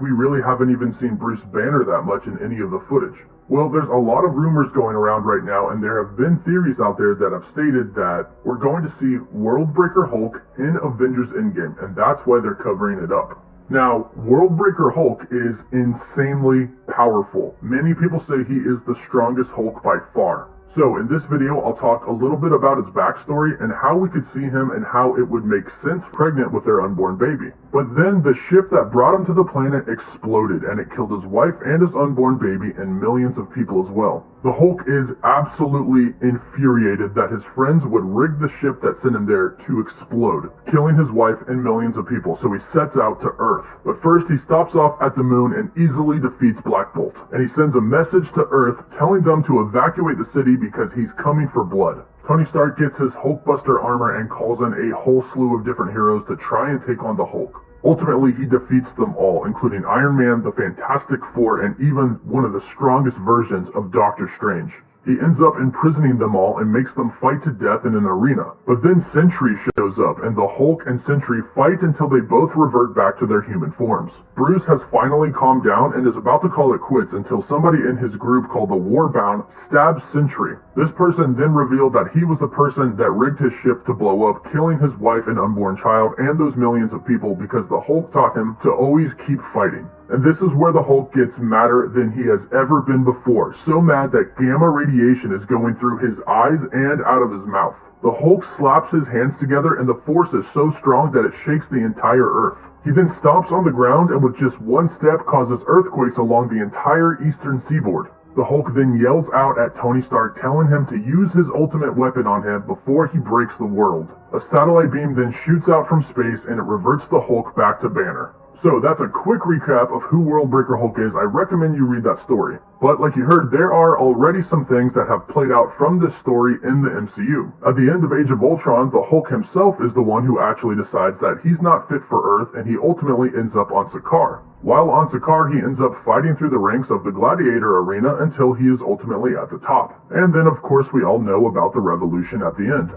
we really haven't even seen Bruce Banner that much in any of the footage. Well, there's a lot of rumors going around right now, and there have been theories out there that have stated that we're going to see Worldbreaker Hulk in Avengers Endgame, and that's why they're covering it up. Now, Worldbreaker Hulk is insanely powerful. Many people say he is the strongest Hulk by far. So in this video, I'll talk a little bit about his backstory and how we could see him and how it would make sense pregnant with their unborn baby. But then the ship that brought him to the planet exploded and it killed his wife and his unborn baby and millions of people as well. The Hulk is absolutely infuriated that his friends would rig the ship that sent him there to explode, killing his wife and millions of people, so he sets out to Earth. But first he stops off at the moon and easily defeats Black Bolt, and he sends a message to Earth telling them to evacuate the city because he's coming for blood. Tony Stark gets his Hulkbuster armor and calls in a whole slew of different heroes to try and take on the Hulk. Ultimately, he defeats them all, including Iron Man, the Fantastic Four, and even one of the strongest versions of Doctor Strange. He ends up imprisoning them all and makes them fight to death in an arena. But then Sentry shows up, and the Hulk and Sentry fight until they both revert back to their human forms. Bruce has finally calmed down and is about to call it quits until somebody in his group called the Warbound stabs Sentry. This person then revealed that he was the person that rigged his ship to blow up, killing his wife and unborn child and those millions of people because the Hulk taught him to always keep fighting. And this is where the Hulk gets madder than he has ever been before, so mad that gamma radiation is going through his eyes and out of his mouth. The Hulk slaps his hands together and the force is so strong that it shakes the entire Earth. He then stomps on the ground and with just one step causes earthquakes along the entire eastern seaboard. The Hulk then yells out at Tony Stark, telling him to use his ultimate weapon on him before he breaks the world. A satellite beam then shoots out from space and it reverts the Hulk back to Banner. So that's a quick recap of who Worldbreaker Hulk is. I recommend you read that story. But like you heard, there are already some things that have played out from this story in the MCU. At the end of Age of Ultron, the Hulk himself is the one who actually decides that he's not fit for Earth and he ultimately ends up on Sakaar. While on Sakaar, he ends up fighting through the ranks of the Gladiator Arena until he is ultimately at the top. And then of course we all know about the revolution at the end.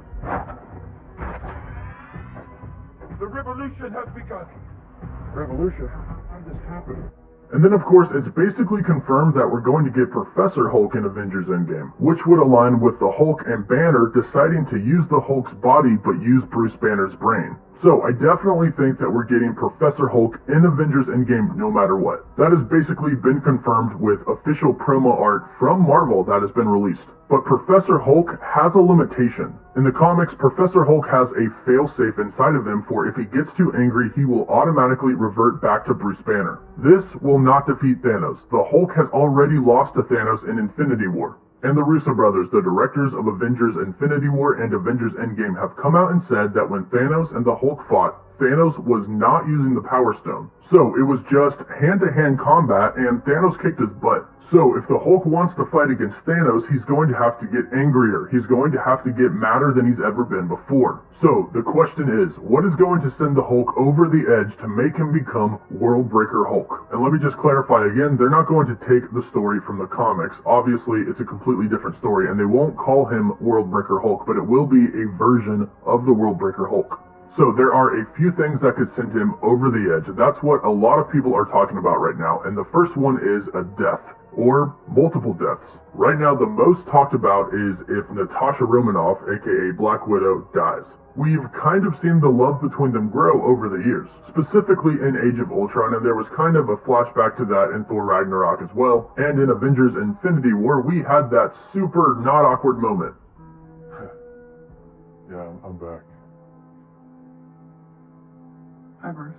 The revolution has begun. Revolution? How did this happen? And then of course it's basically confirmed that we're going to get Professor Hulk in Avengers Endgame, which would align with the Hulk and Banner deciding to use the Hulk's body but use Bruce Banner's brain. So I definitely think that we're getting Professor Hulk in Avengers Endgame no matter what. That has basically been confirmed with official promo art from Marvel that has been released. But Professor Hulk has a limitation. In the comics, Professor Hulk has a failsafe inside of him for if he gets too angry, he will automatically revert back to Bruce Banner. This will not defeat Thanos. The Hulk has already lost to Thanos in Infinity War. And the Russo brothers, the directors of Avengers Infinity War and Avengers Endgame, have come out and said that when Thanos and the Hulk fought, Thanos was not using the Power Stone. So it was just hand-to-hand combat and Thanos kicked his butt. So if the Hulk wants to fight against Thanos, he's going to have to get angrier. He's going to have to get madder than he's ever been before. So the question is, what is going to send the Hulk over the edge to make him become Worldbreaker Hulk? And let me just clarify again, they're not going to take the story from the comics. Obviously, it's a completely different story, and they won't call him Worldbreaker Hulk, but it will be a version of the Worldbreaker Hulk. So there are a few things that could send him over the edge. That's what a lot of people are talking about right now, and the first one is a death. Or multiple deaths. Right now the most talked about is if Natasha Romanoff, aka Black Widow, dies. We've kind of seen the love between them grow over the years, specifically in Age of Ultron, and there was kind of a flashback to that in Thor Ragnarok as well, and in Avengers Infinity War we had that super not awkward moment. Yeah, I'm back. Hi, Bruce.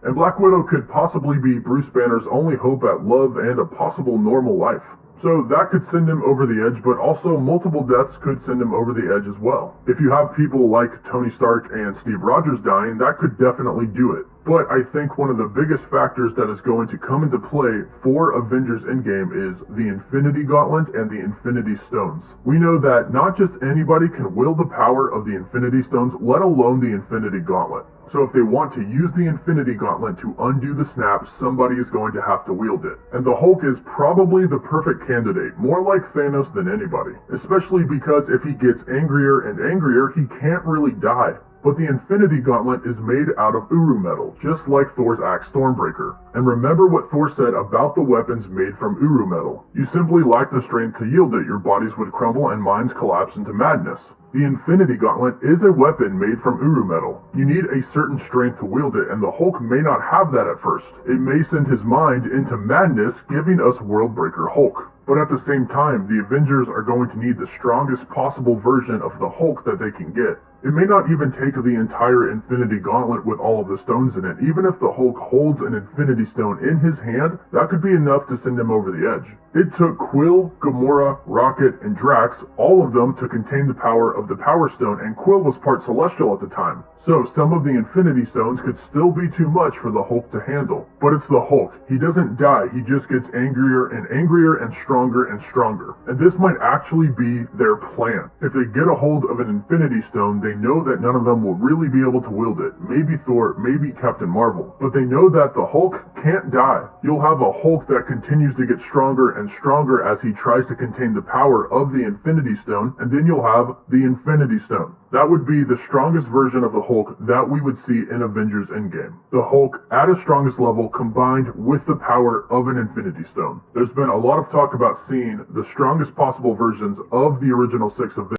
And Black Widow could possibly be Bruce Banner's only hope at love and a possible normal life. So that could send him over the edge, but also multiple deaths could send him over the edge as well. If you have people like Tony Stark and Steve Rogers dying, that could definitely do it. But I think one of the biggest factors that is going to come into play for Avengers Endgame is the Infinity Gauntlet and the Infinity Stones. We know that not just anybody can wield the power of the Infinity Stones, let alone the Infinity Gauntlet. So if they want to use the Infinity Gauntlet to undo the snap, somebody is going to have to wield it. And the Hulk is probably the perfect candidate, more like Thanos than anybody. Especially because if he gets angrier and angrier, he can't really die. But the Infinity Gauntlet is made out of Uru metal, just like Thor's axe Stormbreaker. And remember what Thor said about the weapons made from Uru metal. You simply lack the strength to yield it, your bodies would crumble and minds collapse into madness. The Infinity Gauntlet is a weapon made from Uru metal. You need a certain strength to wield it, and the Hulk may not have that at first. It may send his mind into madness, giving us Worldbreaker Hulk. But at the same time, the Avengers are going to need the strongest possible version of the Hulk that they can get. It may not even take the entire Infinity Gauntlet with all of the stones in it. Even if the Hulk holds an Infinity Stone in his hand, that could be enough to send him over the edge. It took Quill, Gamora, Rocket, and Drax, all of them, to contain the power of the Power Stone, and Quill was part Celestial at the time. So some of the Infinity Stones could still be too much for the Hulk to handle. But it's the Hulk. He doesn't die, he just gets angrier and angrier and stronger and stronger. And this might actually be their plan. If they get a hold of an Infinity Stone, they know that none of them will really be able to wield it. Maybe Thor, maybe Captain Marvel. But they know that the Hulk can't die. You'll have a Hulk that continues to get stronger and stronger as he tries to contain the power of the Infinity Stone, and then you'll have the Infinity Stone. That would be the strongest version of the Hulk that we would see in Avengers Endgame. The Hulk at his strongest level combined with the power of an Infinity Stone. There's been a lot of talk about seeing the strongest possible versions of the original 6 Avengers